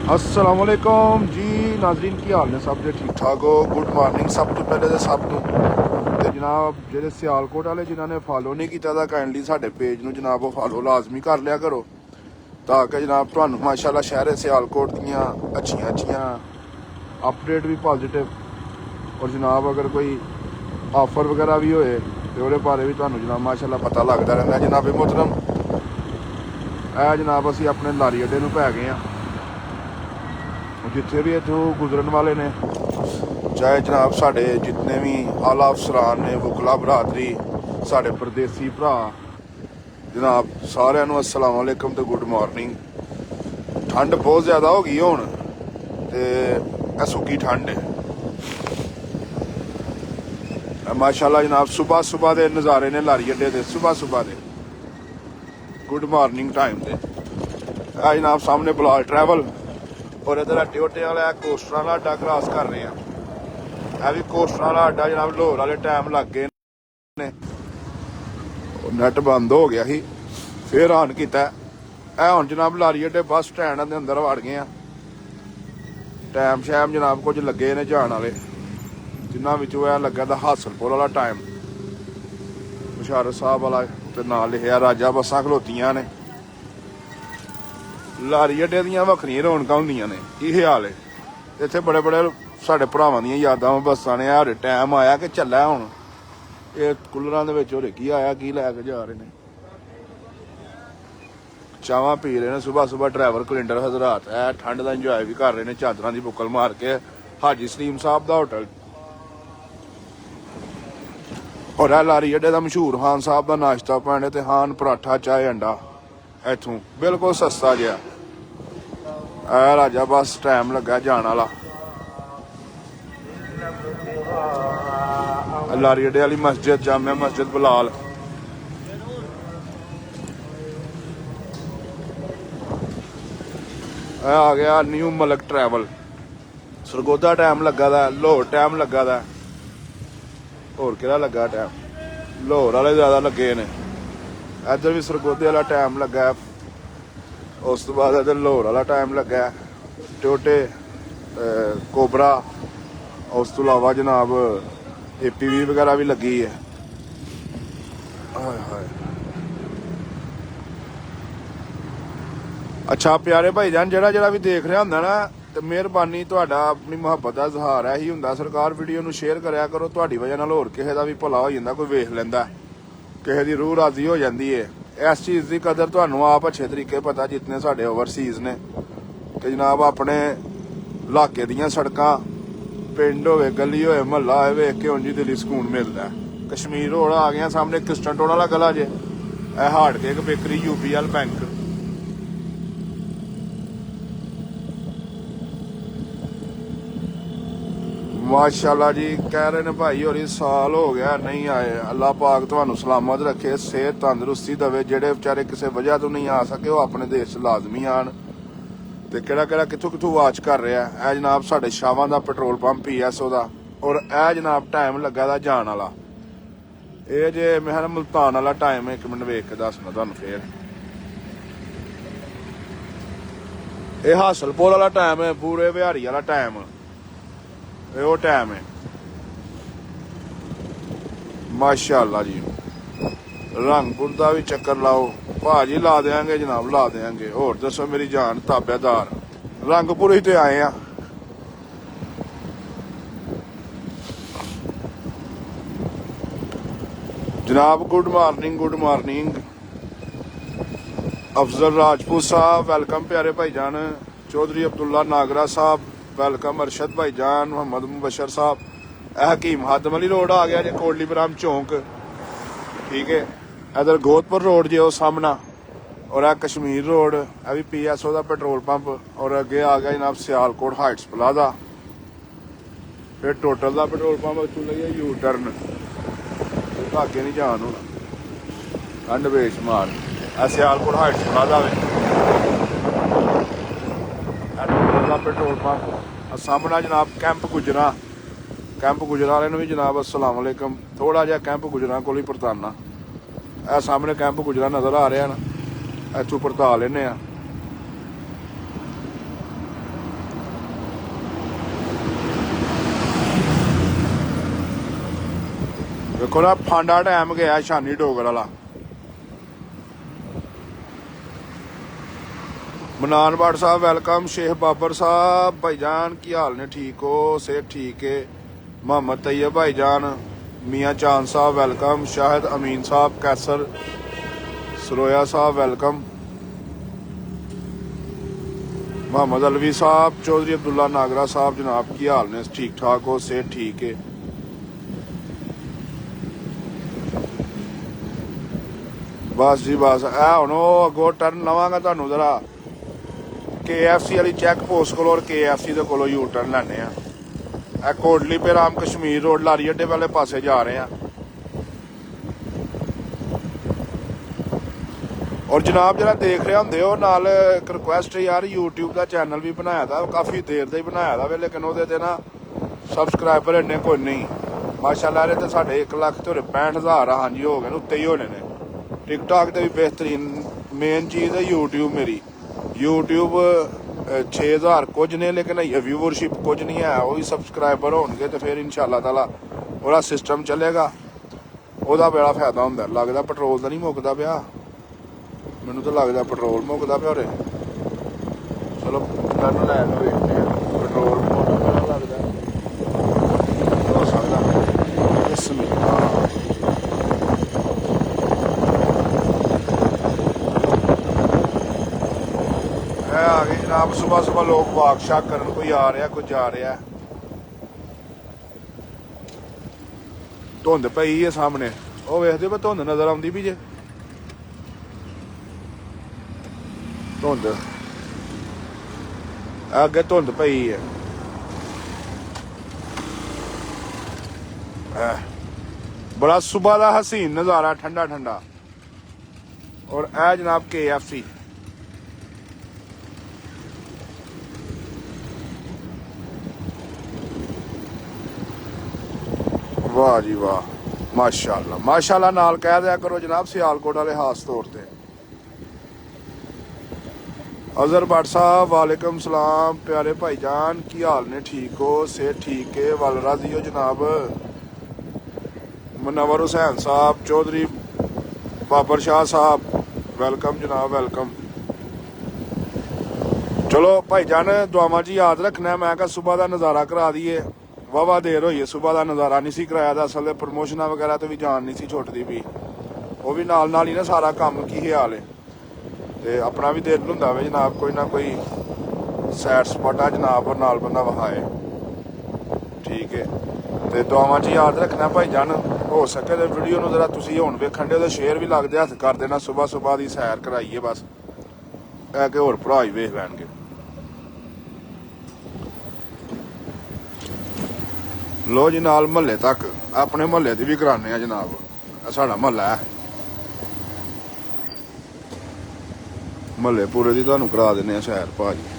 अस्सलाम वालेकुम जी नाजरीन, की हाल ने सब जे ठीक ठाक हो। गुड मॉर्निंग सब तो पहले तो सब नूं ते जनाब जेह्ड़े सियालकोट वाले जिन्होंने फॉलो नहीं किया तां काइंडली साडे पेज नूं जनाब वो फॉलो लाजमी कर लिया करो ताकि जनाब तुहानूं माशाल्लाह शहर सियालकोट दियां अच्छियां अच्छियां अपडेट भी पॉजिटिव और जनाब अगर कोई ऑफर वगैरह भी होए तो ਉਹਦੇ बारे भी तुहानूं जनाब माशाल्लाह पता लगता रहता। जनाब मोहतरम जनाब असीं अपने लारी अड्डे नूं पै गए हैं। जिथे भी इतों गुजरन वाले ने चाहे जनाब साढ़े जितने भी आला अफसरान ने वकला बरादरी साढ़े परदेसी भरा जनाब सारिਆਂ ਨੂੰ अस्सलाम वालेकुम तो गुड मॉर्निंग। ठंड बहुत ज़्यादा हो गई हुण ते सुक्की ठंड है माशाल्लाह जनाब। सुबह सुबह के नज़ारे ने लारी अड्डे के सुबह सुबह के गुड मॉर्निंग टाइम के जनाब सामने बलाल ट्रैवल और इधर अड्डे उड्डे वाला कोस्टर वाला अड्डा क्रॉस कर रहे हैं। यह भी कोस्टर वाला अड्डा जनाब लाहौर वाले टाइम लग गए ने नैट बंद हो गया ही फिर ऑन किया हुण जनाब लारी अड्डे बस स्टैंड के अंदर वड़ गए हैं। टाइम शैम जनाब कुछ लगे ने जाने वाले जिन्होंने विचों यह लगा था हासलपुर वाला टाइम मुशारफ साहब वाला तो नाल लिखा राजा बसां खलोतियां ने। लारी अड्डे दियां वखरियां रौनकां हुंदियां ने इह हाल है इत्थे। बड़े बड़े साडे भरावां दियां यादां बसां ने हर टाइम आया कि चलै हुण ये कूलरां दे विच होरे की आया की लैके जा रहे ने चावां पी रहे ने सुबह सुबह। ड्राइवर कलिंडर हजरात है ठंड का इंजॉय भी कर रहे हैं चादरां दी बुक्कल मार के। हाजी सलीम साहब दा होटल और लारी अड्डे दा मशहूर हान साहब दा नाश्ता पॉइंट ते हान पराठा चाय अंडा इथों बिल्कुल सस्ता जिहा। राजा बस टाइम लगा जाने वाला। लारी अड्डे वाली मस्जिद जामिया मस्जिद बलाल आ गया new Malik travel. Sargodha time लगा दा लाहौर टाइम लगा दा होर केड़ा लगा टाइम लाहौर वाले ज़्यादा लगे ने। इधर भी सरगोदे वाला टाइम लगा उस तो बाद इधर लाहौर वाला टाइम लगा टोटे कोबरा उस तो अलावा जनाब APV वगैरह भी लगी है। अच्छा प्यारे भाई जान जरा भी देख रहा होंदा ना तो मेहरबानी तुहाडा अपनी मुहब्बत का इजहार है ही हुंदा। सरकार वीडियो नूं शेयर करिया करो तुहाडी वजह नाल होर किसी दा भी भला हो जांदा कोई वेख लैंदा किसी दी रूह राजी हो जाती है। इस चीज़ की कदर तुहानूं आप अच्छे तरीके पता जितने साडे ओवरसीज़ ने कि जनाब अपने इलाके दियां सड़कां पिंड होवे गली होवे महल्ला होवे वेख के उंज दिली सकून मिलता है। कश्मीर रोड आ गया सामने किस्टन टोल वाला गला जे hard cake bakery UBL bank माशाल्लाह जी कह रहे ने भाई होरी साल हो गया नहीं आए। अल्लाह पाक तुहानूं सलामत रखे सेहत तंदरुस्ती दवे। जेडे बेचारे किसी वजह तो नहीं आ सके वो अपने देश लाजमी आन ते केड़ा कित्थों कित्थों वाच कर रहा है। जनाब साडे शावां दा पेट्रोल पंप PSO दा और जनाब टाइम लगा दा जान वाला ये जे मैं मुल्तान वाला टाइम एक मिनट वेख के दसना तुहानूं फिर ये हासलपुर वाला टाइम है बूरे बिहारी वाला टाइम वो टाइम है माशाल्लाह जी। रंगपुर का भी चक्कर लाओ भाजी ला देंगे जनाब ला देंगे। होर दसो मेरी जान ताबेदार रंगपुर ही तो आए हैं। जनाब गुड मॉर्निंग अफजल राजपूत साहब वेलकम प्यारे भाईजान। चौधरी अब्दुल्ला नागरा साहब वेलकम। अरशद भाईजान मोहम्मद मुबशर साहब। हकीम हादम अली रोड आ गया जी कोटली बराम चौंक ठीक है। इधर गोदपुर रोड जो सामना और कश्मीर रोड भी PSO का पेट्रोल पंप और अगे आ गया जनाब सियालकोट हाइट्स प्लाजा फिर टोटल का पेट्रोल पंप इतों लगे यू टर्न अगे नहीं जान होना ठंड बेशुमार सियालकोट हाइट्स प्लाजा टोटल का पेट्रोल पंप सामना जनाब कैंप गुजरा वाले भी जनाब अस्सलाम वालेकुम। थोड़ा जहा कैंप गुजरा को ही परताना सामने कैंप गुजरा नज़र आ रहा है ना इतों परता लेने देखो ना फांडा डैम गया शानी डोगर वाला। मनान भट्ट साहब वेलकम। शेख बाबर साहब भाईजान की हाल ने, ठीक हो? सेहत ठीक है। मोहम्मद तैयब भाईजान, मियाँ चांद साहब वेलकम। शाहिद अमीन साहब कैसर सरोया साहब वेलकम। मोहम्मद अलवी साहब, चौधरी अब्दुल्ला नागरा साहब जनाब की हाल ने, ठीक ठाक हो? सेहत ठीक है। बस जी बस है हुण अगों टर्न लवांगा तुहानूं जरा KFC वाली चैक पोस्ट को और KFC दे कोलों यू टर्न लैने आ। कोटली पे राम कश्मीर रोड लारी अड्डे वाले पासे जा रहे हैं। और जनाब जरा देख रहे होंगे हो नाल एक रिक्वेस्ट है यार, यूट्यूब का चैनल भी बनाया था, काफ़ी देर का ही बनाया था लेकिन वो ना सबसक्राइबर इन्ने कोई नहीं माशाल्लाह। ये तो साढ़े 1,65,000 हाँ जी हो गए उत्ते ही होने ने। टिकटॉक तो भी बेहतरीन। मेन चीज़ है यूट्यूब मेरी। यूट्यूब 6,000 कुछ ने लेकिन व्यूवरशिप कुछ नहीं है। वही सबसक्राइबर होंगे तो फिर इंशाल्लाह ताला वो सिस्टम चलेगा, वह बड़ा फायदा होंदा। लगता पेट्रोल तो नहीं मुकदा पिया, मैनू तो लगता पेट्रोल मुकदा पिया। चलो टर्न लैन वेखते हैं, पेट्रोल लगता हो सकता। आ गए जनाब। सुबह सुबह लोग वाक शाक करन, कोई आ रहा कोई जा रहा। धुंध पई है सामने, वो वेखदे पर धुंध नजर आउंदी भी जे। धुंध अगे धुंध पई है। बड़ा सुबह का हसीन नज़ारा, ठंडा ठंडा। और ए जनाब KFC वाह जी वाह, माशाल्लाह माशाल्लाह नाल कह दिया करो जनाब सियालकोट वाले खास तौर पर। अजहर भट्ट साहब वालेकुम सलाम प्यारे भाईजान की हाल ने, ठीक हो? सेहत ठीक है। वल राजी हो जनाब। मुनव्वर हुसैन साहब, चौधरी बाबर शाह साहब वेलकम जनाब वेलकम। चलो भाईजान दुआवां च याद रखना। मैं क्या सुबह का नज़ारा करा दिए, वाहवा देर होई है सुबह का नज़ारा नहीं सी कराया था। असल प्रमोशन वगैरह तो भी जान नहीं सी छुटती भी, वो भी नाल नाल ही ना सारा काम की ख्याल है। तो अपना भी दिल होंदा वे जनाब कोई ना कोई सैर सपाटा जनाब और नाल बंदा वहाए, ठीक है। तो दुआवां च याद रखना भाईजान। हो सके तो वीडियो नूं जरा तुसीं हुण वेखण दे तो शेयर भी लगदे हत्थ कर देना। सुबह सुबह की सैर कराइए बस, है कि होर भरा ही वेख लैणगे। लो जी नाल महल्ले तक, अपने महल्ले की भी कराने जनाब। साडा महल्ला है, महल्ले पूरे की तुहानूं करा देने सैर भाजी।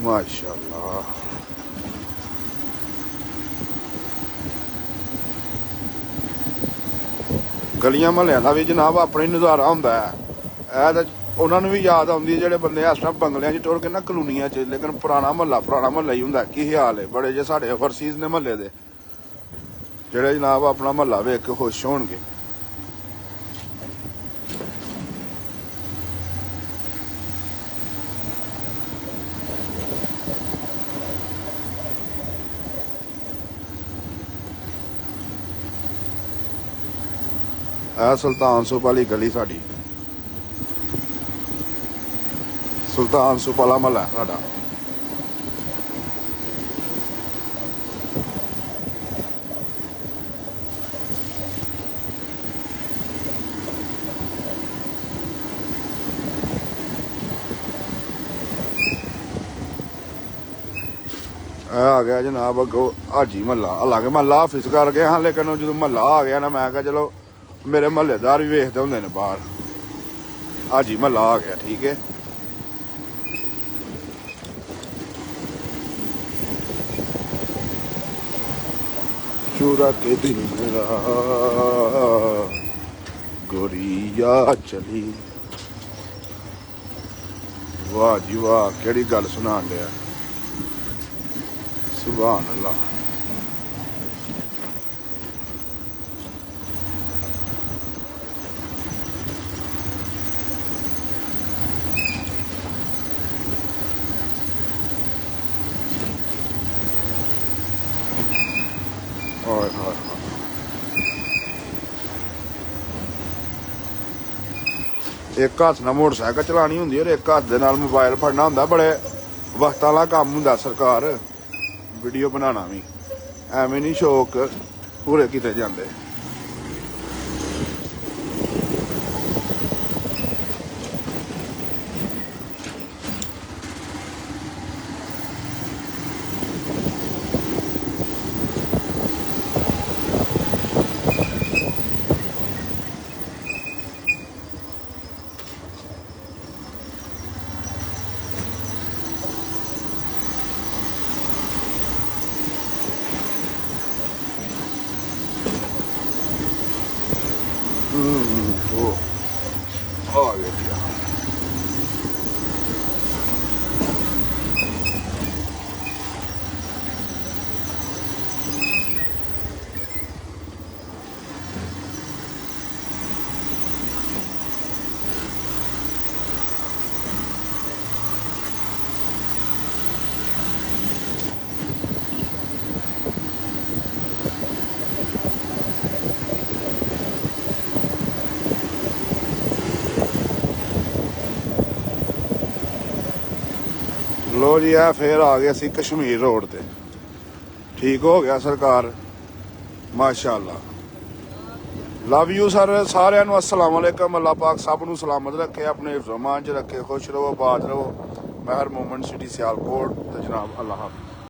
माशाल्लाह गलियां महल्लियां का भी जनाब अपना ही नज़ारा होंदा है। तो उन्होंने भी याद आती है जोड़े बंदे इस तरह बंगलियां च टुर के ना कलोनिया च, लेकिन पुराना महल्ला ही होंदा। की ख्याल है बड़े जे साढ़े ओवरसीज ने महल्ले दे जेड़े जनाब अपना महल्ला वेख के खुश होणगे। सुल्तान सूप वाली गली साड़ी, सुल्तान सूप वाला महल्ला है साडा। आ गया जनाब अगो हाजी महल्ला। हालांकि महल्ला हाफिज कर गए हाँ, लेकिन जो महल्ला आ गया ना मैं क्या चलो मेरे महल्लेदार भी वेखते होंगे ने बाहर। हाजी महल्ला आ गया, ठीक है। चूरा के दिल मेरा गोरिया चली। वाह जी वाह, केड़ी गल सुना लिया। ਸੁਭਾਨ ਅੱਲਾਹ। ਹਾਏ ਹਾਏ ਹਾਏ। ਇੱਕ ਹੱਥ ਨਾਲ ਮੋਟਰਸਾਈਕਲ ਚਲਾਣੀ ਹੁੰਦੀ ਔਰ ਇੱਕ ਹੱਥ ਦੇ ਨਾਲ ਮੋਬਾਈਲ ਫੜਨਾ ਹੁੰਦਾ। ਬੜੇ ਵਕਤ ਵਾਲਾ ਕੰਮ ਹੁੰਦਾ। ਸਰਕਾਰ ਵੀਡੀਓ ਬਣਾਉਣਾ ਵੀ ਐਵੇਂ ਨਹੀਂ ਸ਼ੌਕ ਪੂਰੇ ਕੀਤੇ ਜਾਂਦੇ। ਉਹ ਆ ਗਿਆ ਜੀ। ਲੋ ਜੀ ਆ ਫੇਰ ਆ ਗਏ ਅਸੀਂ ਕਸ਼ਮੀਰ ਰੋਡ ਤੇ। ਠੀਕ ਹੋ ਗਿਆ ਸਰਕਾਰ ਮਾਸ਼ਾਅੱਲਾ। ਲਵ ਯੂ ਸਰ ਸਾਰਿਆਂ ਨੂੰ। अस्सलाम वालेकुम। अल्लाह पाक सब ਨੂੰ सलामत रखे, अपने हिफ्ज़-ओ-मान च रखे। खुश रहो, आबाद रहो। महर मोमन सिटी सियालकोट। तो जनाब अल्लाह हाफ़िज़।